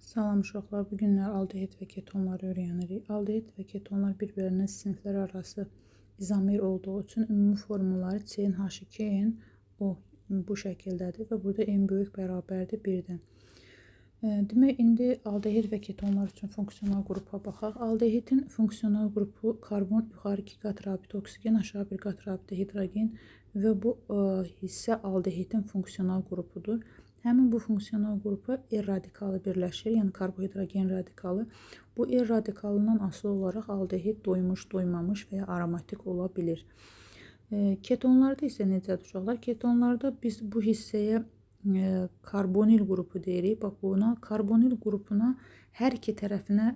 Salam uşaqlar, bu günlər aldehid və ketonları öyrənirik. Aldehid və ketonlar bir-birinin siniflər arası izomer olduğu üçün ümumi formulları CnH2n o bu şəkildədir və burada n böyük bərabərdir 1-dən. Demək, indi aldehid və ketonlar üçün funksional qrupa baxaq. Aldehidin funksional qrupu karbon yuxarı 2 qat rabitə oksigen, aşağı 1 qat rabitə hidrogen və bu hissə aldehidin funksional qrupudur. Həmin bu funksional qrupa R radikalı birləşir, yəni karbohidrogen radikalı. Bu R radikalından asılı olaraq aldehid doymuş, doymamış və ya aromatik ola bilir. Ketonlarda isə necədir uşaqlar? Ketonlarda biz bu hissəyə karbonil qrupu deyirik. Bax, buna karbonil qrupuna hər iki tərəfinə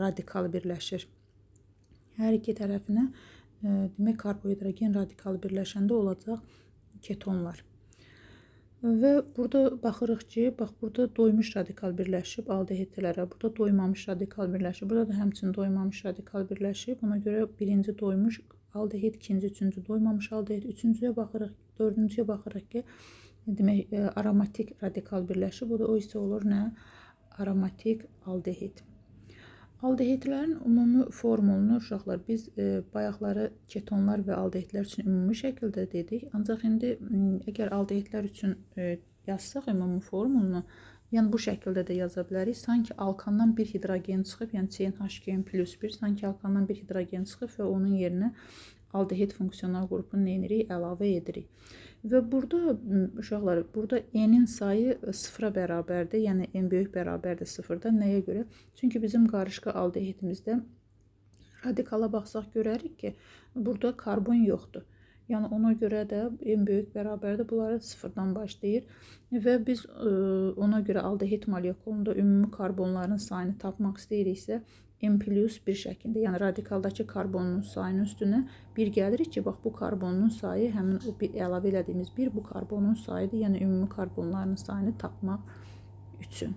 radikal birləşir. Hər iki tərəfinə demək karbohidrogen radikalı birləşəndə olacaq ketonlar. Və burada baxırıq ki, bax, burada doymuş radikal birləşib aldehidlərə, burada doymamış radikal birləşib, burada da həmçinin doymamış radikal birləşib. Ona görə birinci doymuş aldehid, ikinci, üçüncü doymamış aldehid, üçüncüyə baxırıq, dördüncüyə baxırıq ki, demək, aromatik radikal birləşib. Bu da o isə olur nə? Aromatik aldehid. Aldehidlərin ümumi formulunu uşaqlar biz bayaqları ketonlar və aldehidlər üçün ümumi şəkildə dedik. Ancaq indi əgər aldehidlər üçün yazsaq ümumi formulunu, yəni bu şəkildə də yaza bilərik. Sanki alkandan bir hidrogen çıxıb, yəni CnH2n+1, sanki alkandan bir hidrogen çıxıb və onun yerinə aldehid funksional qrupunu nə edirik? Əlavə edirik. Və burada uşaqlar, burada n-in sayı 0-a bərabərdir, yəni n böyük bərabərdir 0-da. Nəyə görə? Çünki bizim qarışqa aldehidimizdə radikala baxsaq görərik ki, burada karbon yoxdur. Yəni ona görə də n böyük bərabərdir, bunları 0-dan başlayır və biz ona görə aldehid molekulunda ümumi karbonların sayını tapmaq istəyiriksə, n+1 şəklində, yəni radikaldakı karbonun sayının üstünə 1 gəlirik ki, bax bu karbonun sayı həmin o əlavə elədiyimiz 1 bu karbonun sayıdır, yəni ümumi karbonların sayını tapmaq üçün.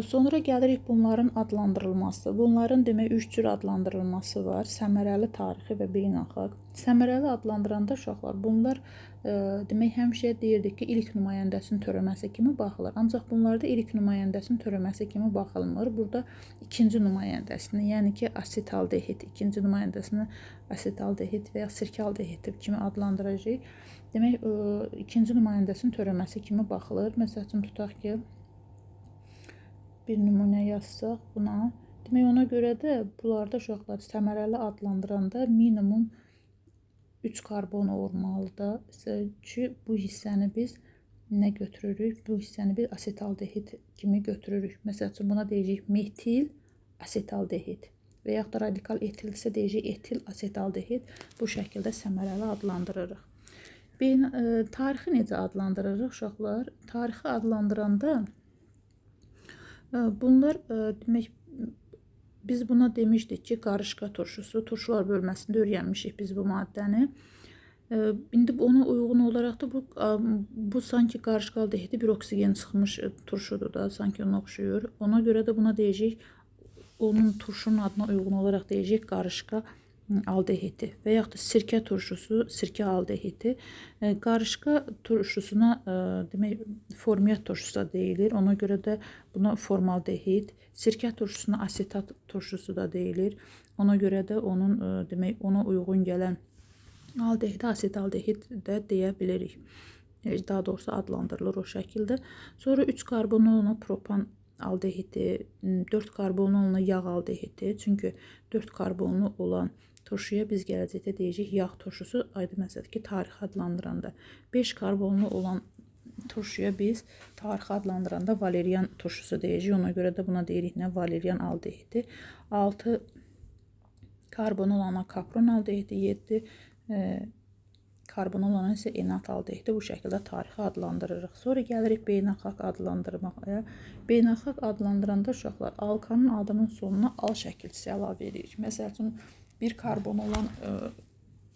Sonra gəlirik bunların adlandırılması. Bunların demək 3 cür adlandırılması var. Səmərəli, tarixi və beynəlxalq. Səmərəli adlandıranda uşaqlar bunlar demək həmişə deyirdik ki, ilk nümayəndəsinin törəməsi kimi baxılır. Ancaq bunlarda ilk nümayəndəsinin törəməsi kimi baxılmır. Burada ikinci nümayəndəsini, yəni ki, asetaldehid, ikinci nümayəndəsini asetaldehid və ya sirkaldehid kimi adlandıracağıq. Demək, ikinci nümayəndəsinin törəməsi kimi baxılır. Məsəl üçün tutaq ki, bir nümunə yazsaq buna. Demək, ona görə də bunlarda uşaqlar səmərəli adlandıranda minimum 3 karbon olmalıdır ki, bu hissəni biz nə götürürük? Bu hissəni biz asetaldehid kimi götürürük. Məsəl üçün buna deyəcəyik metil asetaldehid və yaxud da radikal etilsə deyəcəyik etil asetaldehid. Bu şəkildə səmərəli adlandırırıq. Tarixi necə adlandırırıq uşaqlar? Tarixi adlandıranda bunlar demək, biz buna demişdik ki, qarışqa turşusu, turşular bölməsində öyrənmişik biz bu maddəni. İndi ona uyğun olaraq da bu sanki qarışqa aldehidi bir oksigen çıxmış turşudur da, sanki ona oxşuyur. Ona görə də buna deyəcəyik, onun turşunun adına uyğun olaraq deyəcəyik qarışqa aldehidi və yaxud da sirkə turşusu, sirkə aldehidi. Qarışqa turşusuna demək formiat turşusu da deyilir. Ona görə də buna formaldehid, sirkə turşusuna asetat turşusu da deyilir. Ona görə də onun demək ona uyğun gələn aldehidi asetaldehid də deyə bilirik. Daha doğrusu adlandırılır o şəkildə. Sonra 3 karbonlu olan propan aldehidi, 4 karbonlu olan yağ aldehidi. Çünki 4 karbonlu olan turşuya biz gələcəkdə deyəcəyik yağ turşusu, aydın məsələdir ki, tarixi adlandıranda. 5 karbonlu olan turşuya biz tarixi adlandıranda valerian turşusu deyəcəyik. Ona görə də buna deyirik nə? Valerian aldehidi. 6 karbonlu olana kapron aldehidi, 7 karbon olan isə enat aldehidi. Bu şəkildə tarixi adlandırırıq. Sonra gəlirik beynəlxalq adlandırmaya. Beynəlxalq adlandıranda uşaqlar alkanın adının sonuna al şəkilçisi əlavə edirik. Məsəl üçün bir karbon olan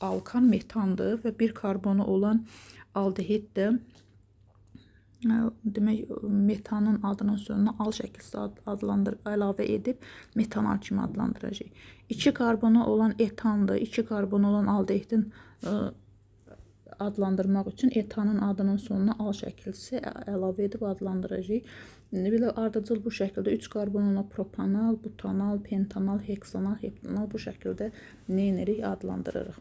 alkan metandır və bir karbonu olan aldehid də demək metanın adının sonuna al şəkilçisi əlavə edib metanal kimi adlandıracağıq. 2 karbonu olan etandır, 2 karbonu olan aldehidin adlandırmaq üçün etanın adının sonuna al şəkilsi əlavə edib adlandıracağıq. Belə ardıcıl bu şəkildə 3 karbonla propanal, butanal, pentanal, heksanal, heptanal bu şəkildə nə edirik, adlandırırıq.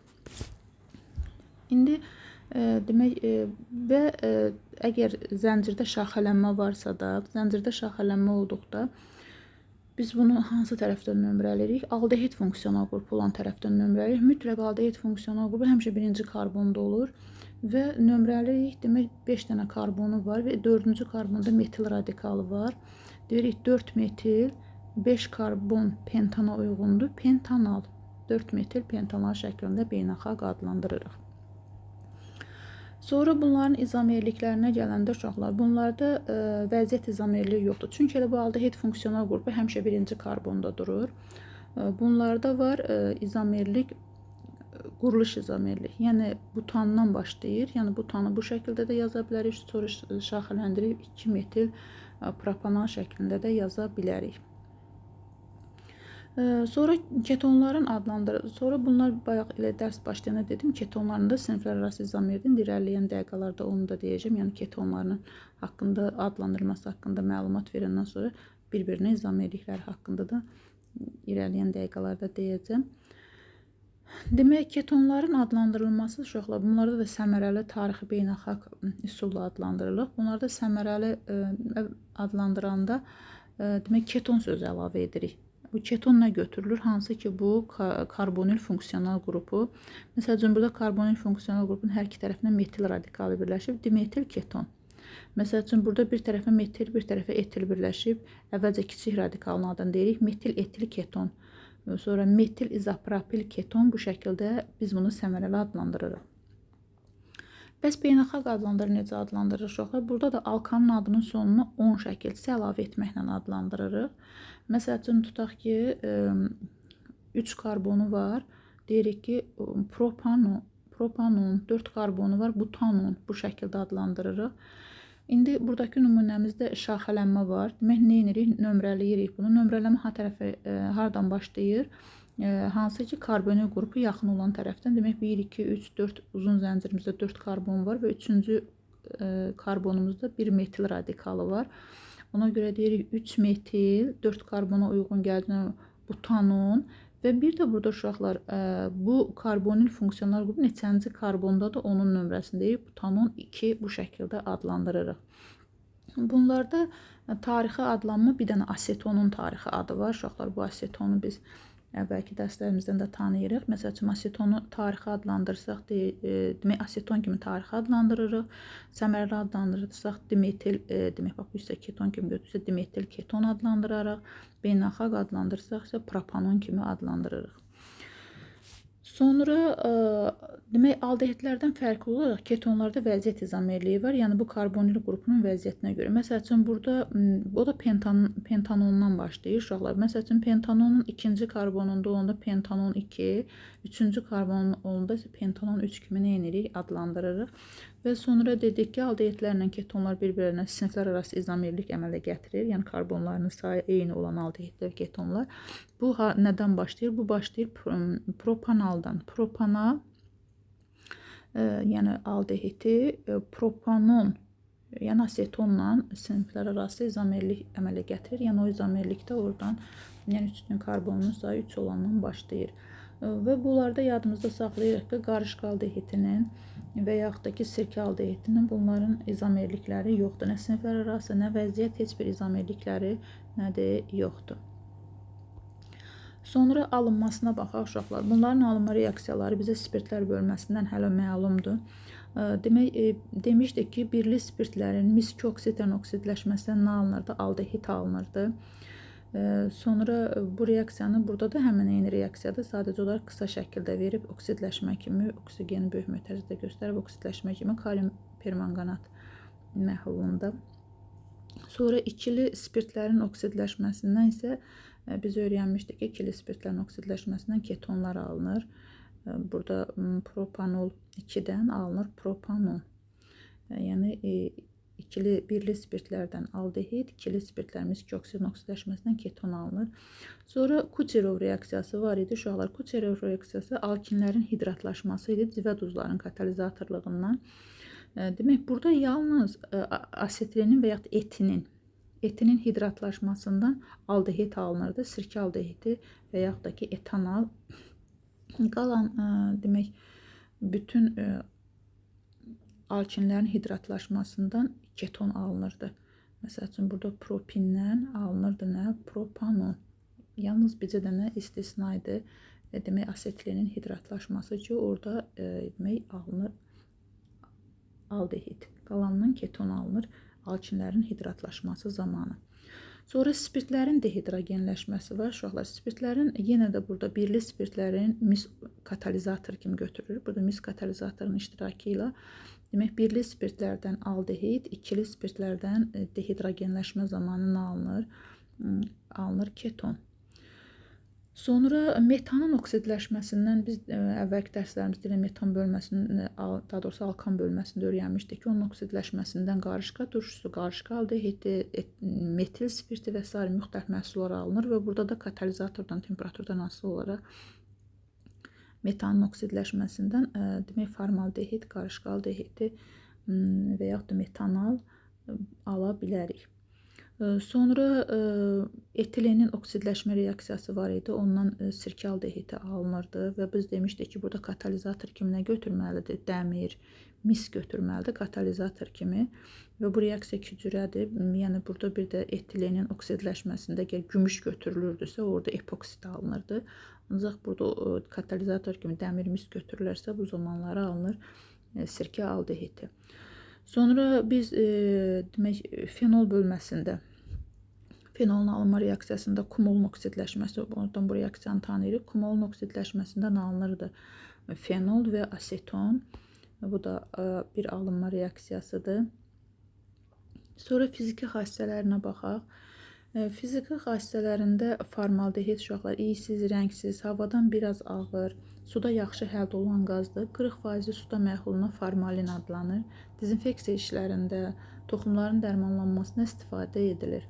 İndi demək və əgər zəncirdə şaxələnmə varsa da, zəncirdə şaxələnmə olduqda biz bunu hansı tərəfdən nömrələyirik? Aldehid funksional qrupu olan tərəfdən nömrələyirik. Mütləq aldehid funksional qrupu həmişə birinci karbonda olur və nömrələyirik. Demək 5 dənə karbonu var və 4-cü karbonda metil radikalı var. Deyirik 4 metil, 5 karbon pentana uyğundur. Pentanal, 4 metil pentanal şəklində beynəlxalq adlandırırıq. Sonra bunların izomerliklərinə gələndə uşaqlar, bunlarda vəziyyət izomerliyi yoxdur. Çünki elə bu aldehid funksional qrupu həmişə birinci karbonda durur. Bunlarda var izomerlik, quruluş izomerlik. Yəni butandan başlayır. Yəni butanı bu şəkildə də yaza bilərik. Sonra şaxələndirib 2 metil propanal şəklində də yaza bilərik. Sonra ketonların adlandırılır. Sonra bunlar bayaq elə dərs başlayanda dedim, ketonların da siniflər arası izomerdən irəliləyən dəqiqələrdə onu da deyəcəm. Yəni ketonların haqqında adlandırılması haqqında məlumat verəndən sonra bir-birinə izomerlikləri haqqında da irəliləyən dəqiqələrdə deyəcəm. Demək, ketonların adlandırılması uşaqlar, bunlarda da səmərəli tarixi beynəlxalq üsulla adlandırılır. Bunlarda səmərəli adlandıranda demək keton sözü əlavə edirik. Bu keton nə götürülür? Hansı ki bu karbonil funksional qrupu. Məsəl üçün burada karbonil funksional qrupun hər iki tərəfindən metil radikalı birləşib, dimetil keton. Məsəl üçün burada bir tərəfə metil, bir tərəfə etil birləşib, əvvəlcə kiçik radikalın adını deyirik, metil etil keton. Sonra metil izopropil keton, bu şəkildə biz bunu səmərəli adlandırırıq. Bəs beynəlxalq adlandırır necə adlandırırıq uşaqlar? Burada da alkanın adının sonuna 10 şəkilsi əlavə etməklə adlandırırıq. Məsəl üçün tutaq ki 3 karbonu var. Deyirik ki propanon, 4 karbonu var, butanon bu şəkildə adlandırırıq. İndi buradakı nümunəmizdə şaxələnmə var. Demək, nə edirik? Nömrələyirik bunu. Nömrələmə hardan başlayır? Hansı ki karbonil qrupu yaxın olan tərəfdən. Demək 1, 2, 3, 4 uzun zəncirimizdə 4 karbon var və 3-cü karbonumuzda 1 metil radikalı var. Ona görə deyirik 3 metil, 4 karbona uyğun gəldiyi butanon və bir də burada uşaqlar bu karbonil funksional qrupu neçənci karbondadır onun nömrəsini deyirik. Butanon 2 bu şəkildə adlandırırıq. Bunlarda tarixi adlanma bir dənə asetonun tarixi adı var. Uşaqlar bu asetonu biz əvvəlki dərslərimizdən də tanıyırıq. Məsəl üçün asetonu tarixi adlandırsaq, demək aseton kimi tarixi adlandırırıq. Səmərəli adlandırırsaq dimetil, demək bax bu isə keton kimi götürsə dimetil keton adlandırarıq. Beynəlxalq adlandırsaq isə propanon kimi adlandırırıq. Sonra demək aldehidlərdən fərqli olaraq ketonlarda vəziyyət izomerliyi var. Yəni bu karbonil qrupunun vəziyyətinə görə. Məsəl üçün burada o da pentanondan başlayır uşaqlar. Məsəl üçün pentanonun 2-ci karbonunda olanda pentanon 2, 3-cü karbonun olanda isə pentanon 3 kimi nə edirik? Adlandırırıq. Və sonra dedik ki, aldehidlərlə ketonlar bir-birinə siniflər arası izomerlik əmələ gətirir. Yəni karbonların sayı eyni olan aldehidlər, ketonlar. Bu nədən başlayır? Bu başlayır propanaldan. Propanal, yəni aldehidi, propanon, yəni asetonla siniflər arası izomerlik əmələ gətirir. Yəni o izomerlikdə oradan, yəni 3 karbonun sayı 3 olandan başlayır. Və bunlarda yadımızda saxlayırıq ki, qarışqa aldehidinin və yaxud da ki, sirkə aldehidinin bunların izomerlikləri yoxdur. Nə siniflər arası, nə vəziyyət, heç bir izomerlikləri nədir? Yoxdur. Sonra alınmasına baxaq uşaqlar. Bunların alınma reaksiyaları bizə spirtlər bölməsindən hələ məlumdur. Demək, demişdik ki, birli spirtlərin miski oksidlə oksidləşməsindən nə alınırdı? Aldehid alınırdı. Sonra bu reaksiyanı burada da həmin eyni reaksiyadır. Sadəcə olaraq qısa şəkildə verib oksidləşmə kimi, oksigeni böyük mötərizədə göstərib oksidləşmə kimi kalium permanganat məhlulunda. Sonra ikili spirtlərin oksidləşməsindən isə biz öyrənmişdik ki, ikili spirtlərin oksidləşməsindən ketonlar alınır. Burada propanol 2-dən alınır propanon. Yəni ikili birli spirtlərdən aldehid, ikili spirtlər misk oksidin oksidləşməsindən keton alınır. Sonra Kucherov reaksiyası var idi. Uşaqlar, Kucherov reaksiyası alkinlərin hidratlaşması idi civə duzların katalizatorluğundan. Demək, burada yalnız asetilinin və yaxud etinin hidratlaşmasından aldehid alınırdı. Sirkə aldehidi və yaxud da ki, etanal. Qalan, demək, bütün alkinlərin hidratlaşmasından keton alınırdı. Məsəl üçün, burada propindən alınırdı nə? Propanon. Yalnız bircə dənə istisna idi. Demək, asetilinin hidratlaşması ki, orada demək, alınır aldehid. Qalanından keton alınır alkinlərin hidratlaşması zamanı. Sonra spirtlərin dehidrogenləşməsi var. Uşaqlar, spirtlərin yenə də burada birli spirtlərin mis katalizator kimi götürülür. Burada mis katalizatorun iştirakı ilə demək, birli spirtlərdən aldehid, ikili spirtlərdən dehidrogenləşmə zamanı alınır? Alınır keton. Sonra metanın oksidləşməsindən biz əvvəlki dərslərimizdə metan bölməsini, daha doğrusu alkan bölməsində öyrənmişdik ki, onun oksidləşməsindən qarışqa turşusu, qarışqa aldehidi, metil spirti və s. müxtəlif məhsullar alınır və burada da katalizatordan, temperaturdan asılı olaraq metanın oksidləşməsindən demək, formaldehid, qarışqa aldehidi və yaxud da metanal ala bilərik. Sonra etilenin oksidləşmə reaksiyası var idi. Ondan sirkə aldehidi alınırdı və biz demişdik ki, burada katalizator kimi nə götürməlidir? Dəmir, mis götürməlidir katalizator kimi və bu reaksiya iki cürədir. Yəni, burada bir də etilenin oksidləşməsində əgər gümüş götürülürdüsə, orada epoksit alınırdı. Ancaq burada katalizator kimi dəmir, mis götürülərsə, bu zamanlara alınır sirkə aldehidi. Sonra biz demək, fenol bölməsində, fenolun alınma reaksiyasında kumolun oksidləşməsi, oradan bu reaksiyanı tanıyırıq. Kumolun oksidləşməsindən alınırdı fenol və aseton. Bu da bir alınma reaksiyasıdır. Sonra fiziki xassələrinə baxaq. Fiziki xassələrində formaldehid uşaqlar iysiz, rəngsiz, havadan biraz ağır, suda yaxşı həll olunan qazdır. 40% suda məhluluna formalin adlanır. Dezinfeksiya işlərində, toxumların dərmanlanmasına istifadə edilir.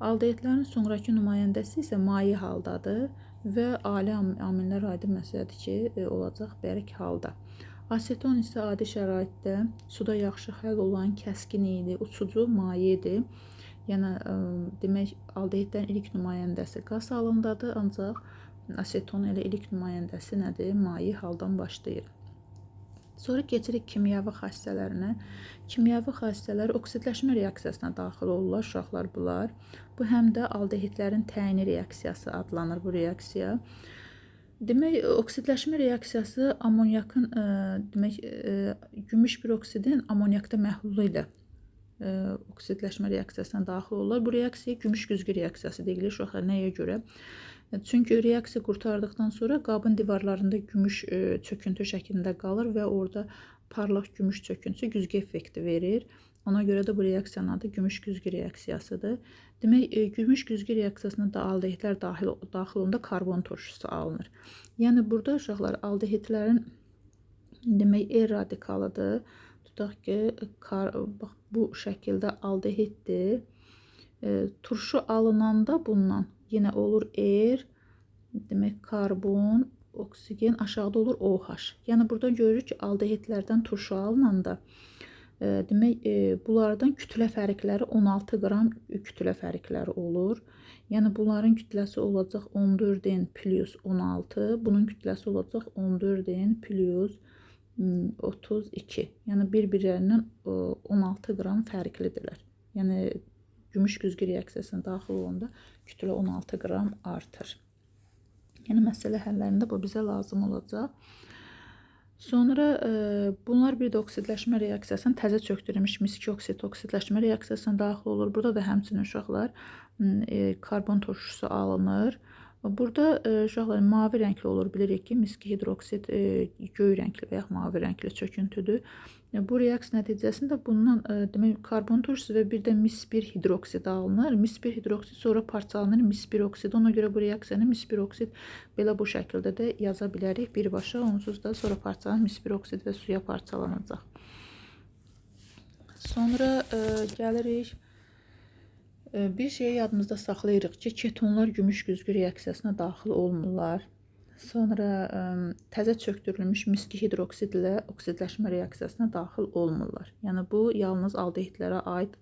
Aldehidlərin sonraki nümayəndəsi isə maye haldadır və ali amillər aydın məsələdir ki, olacaq bərk halda. Aseton isə adi şəraitdə suda yaxşı həll olan kəskin iyili, uçucu mayedir. Yəni, demək, aldehidlərin ilk nümayəndəsi qaz halındadır, ancaq aseton elə ilk nümayəndəsi nədir? Maye haldan başlayır. Sonra keçirik kimyəvi xassələrinə. Kimyəvi xassələr oksidləşmə reaksiyasına daxil olurlar, uşaqlar bunlar. Bu həm də aldehidlərin təyini reaksiyası adlanır bu reaksiya. Demək, oksidləşmə reaksiyası amonyakın, demək, gümüş bir oksidin amonyakda məhlulu ilə oksidləşmə reaksiyasına daxil olurlar. Bu reaksiya gümüş güzgü reaksiyası deyilir uşaqlar. Nəyə görə? Çünki reaksiya qurtardıqdan sonra qabın divarlarında gümüş çöküntü şəklində qalır və orada parlaq gümüş çöküntüsü güzgü effekti verir. Ona görə də bu reaksiyanın adı gümüş güzgü reaksiyasıdır. Demək, gümüş güzgü reaksiyasına da aldehidlər daxilində karbon turşusu alınır. Yəni, burada uşaqlar aldehidlərin demək, R radikalıdır. Tutaq ki, bu şəkildə aldehiddir. Turşu alınanda bundan yenə olur R, demək, karbon, oksigen, aşağıda olur OH. Yəni, burada görürük ki, aldehidlərdən turşu alınanda, demək, bunlardan kütlə fərqləri 16 qram kütlə fərqləri olur. Yəni, bunların kütləsi olacaq 14N plus 16, bunun kütləsi olacaq 14N plus 32. Yəni, bir-birlərindən 16 qram fərqlidirlər. Yəni, gümüş güzgü reaksiyasına daxil olanda kütlə 16 qram artır. Yəni, məsələ həllərində bu bizə lazım olacaq. Sonra bunlar bir də oksidləşmə reaksiyasına təzə çöktürülmüş miski oksid oksidləşmə reaksiyasına daxil olur. Burada da həmçinin uşaqlar karbon turşusu alınır. Burada uşaqlar mavi rəngli olur. Bilirik ki, miski hidroksid göy rəngli və yaxud mavi rəngli çöküntüdür. Bu reaksiya nəticəsində bundan demək, karbon turşusu və bir də mis-1 hidroksid alınır. Mis-1 hidroksid sonra parçalanır mis-1 oksid. Ona görə bu reaksiyanı mis-1 oksid belə bu şəkildə də yaza bilərik birbaşa. Onsuz da sonra parçalanır mis-1 oksid və suya parçalanacaq. Sonra gəlirik. Bir şeyi yadımızda saxlayırıq ki, ketonlar gümüş güzgü reaksiyasına daxil olmurlar. Sonra təzə çökdürülmüş miski hidroksid ilə oksidləşmə reaksiyasına daxil olmurlar. Yəni bu yalnız aldehidlərə aid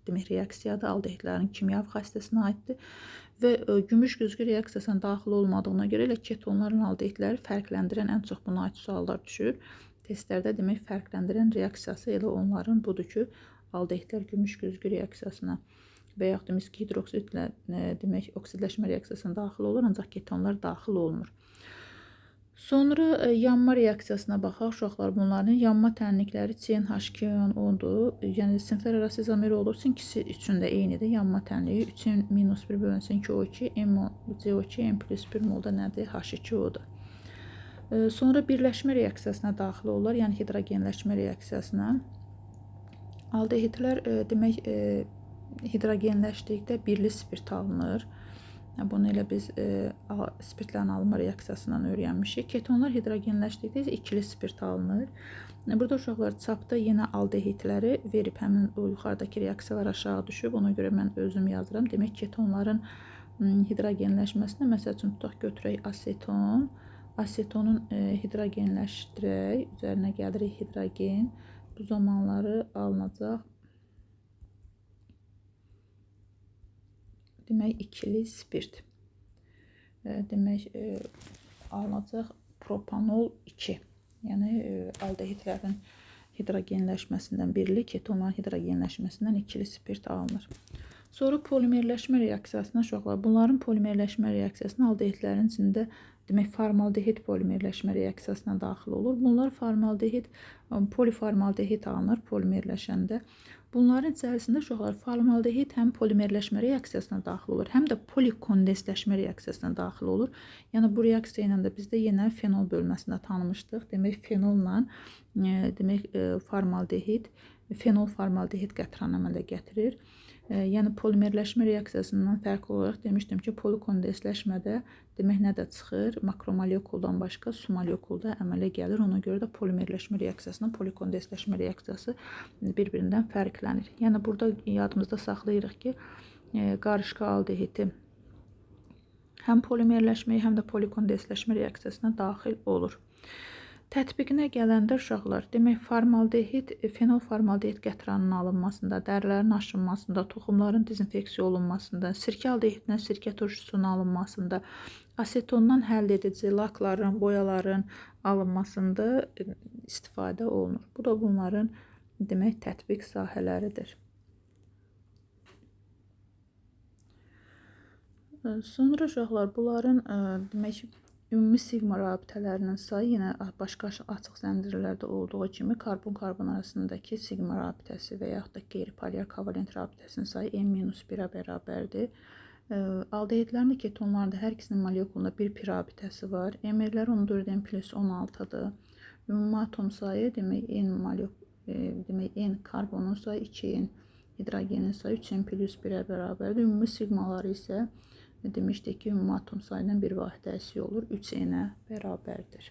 demək reaksiyadır, aldehidlərin kimyəvi xassəsinə aiddir və gümüş güzgü reaksiyasına daxil olmadığına görə elə ketonların aldehidləri fərqləndirən ən çox buna aid suallar düşür. Testlərdə demək fərqləndirən reaksiyası elə onların budur ki, aldehidlər gümüş güzgü reaksiyasına və yaxud da miski hidroksidlə demək oksidləşmə reaksiyasına daxil olur, ancaq ketonlar daxil olmur. Sonra yanma reaksiyasına baxaq uşaqlar. Bunların yanma tənlikləri CnH2-10-dur. Yəni siniflər arası izomer olduğu üçün ikisi üçün də eynidir. Yanma tənliyi 3-ün -1 bölünsün 2O2, CO2, N+1 molda nədir? H2O-dur. Sonra birləşmə reaksiyasına daxil olurlar, yəni hidrogenləşmə reaksiyasına. Aldehidlər demək hidrogenləşdikdə birli spirt alınır. Bunu elə biz spirtlərin alınma reaksiyasından öyrənmişik. Ketonlar hidrogenləşdikdə isə ikili spirt alınır. Burada uşaqlar çapda yenə aldehidləri verib həmin o yuxarıdakı reaksiyalar aşağı düşüb. Ona görə mən özüm yazıram. Demək ketonların hidrogenləşməsinə məsəl üçün tutaq götürək aseton. Asetonun hidrogenləşdirək, üzərinə gəlirik hidrogen. Bu zamanları alınacaq. Demək ikili spirt. Demək alınacaq propanol 2. Yəni aldehidlərin hidrogenləşməsindən birli, ketonların hidrogenləşməsindən ikili spirt alınır. Sonra polimerləşmə reaksiyasına uşaqlar. Bunların polimerləşmə reaksiyasına aldehidlərin içində demək formaldehid polimerləşmə reaksiyasına daxil olur. Bunlar formaldehid, poliformaldehid alınır polimerləşəndə. Bunların içərisində uşaqlar formaldehid həm polimerləşmə reaksiyasına daxil olur, həm də polikondensləşmə reaksiyasına daxil olur. Yəni bu reaksiya ilə də bizdə yenə fenol bölməsində tanımışdıq. Demək fenolla demək formaldehid, fenol formaldehid qətran əmələ gətirir. Yəni polimerləşmə reaksiyasından fərqli olaraq demişdim ki, polikondensləşmədə demək nə də çıxır? Makromoleküldən başqa sumoleküldə əmələ gəlir. Ona görə də polimerləşmə reaksiyasının polikondensləşmə reaksiyası bir-birindən fərqlənir. Yəni burada yadımızda saxlayırıq ki, qarışqa aldehidi həm polimerləşməyə, həm də polikondensləşmə reaksiyasına daxil olur. Tətbiqinə gələndə uşaqlar, demək formaldehid, fenol formaldehid qətranının alınmasında, dərilərin aşınmasında, toxumların dezinfeksiya olunmasında, sirkə aldehidindən sirkə turşusunun alınmasında, asetondan həll edici lakların, boyaların alınmasında istifadə olunur. Bu da bunların demək tətbiq sahələridir. Sonra uşaqlar, bunların demək ümumi siqma rabitələrinin sayı yenə başqa açıq zəncirlərdə olduğu kimi karbon-karbon arasındakı siqma rabitəsi və yaxud da qeyri-polyar kovalent rabitəsinin sayı n-1-ə bərabərdir. Aldehidlərin də ketonların da hər ikisinin molekulunda bir pi rabitəsi var. Emerlər 14n+16-dır. Ümumi atom sayı demək n karbonun sayı 2n, hidrogenin sayı 3n+1-ə bərabərdir. Ümumi siqmaları isə demişdik ki, ümumi atom sayından bir vahid əksik olur, 3n-ə bərabərdir.